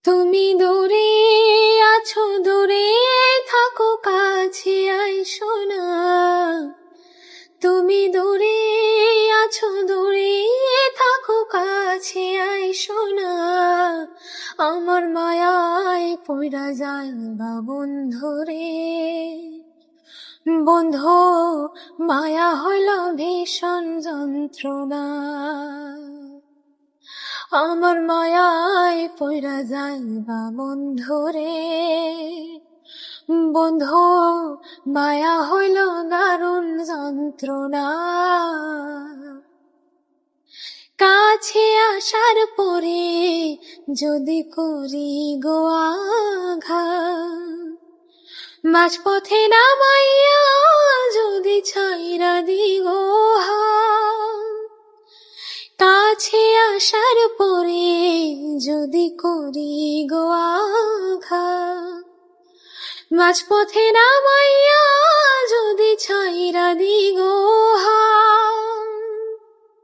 তুমি দূরে আছো, দূরে থাকো, কাছে আইসো না। তুমি দূরে আছো, দূরে থাকো, কাছে আইসো না। আমার মায়ায় পইড়া যাইবা বন্ধুরে। বন্ধু, মায়া হইল ভীষণ যন্ত্রণা। আমার মায়ায় পইড়া যাইবা বন্ধুরে। বন্ধু, মায়া হইল দারুণ যন্ত্রণা। কাছে আসার পরে যদি করি গো আঘাত, মাঝপথে নামাইয়া যদি ছাইরা দিগো হাত। কাছে আসার পরে যদি করি গো আঘাত, মাঝপথে নামাইয়া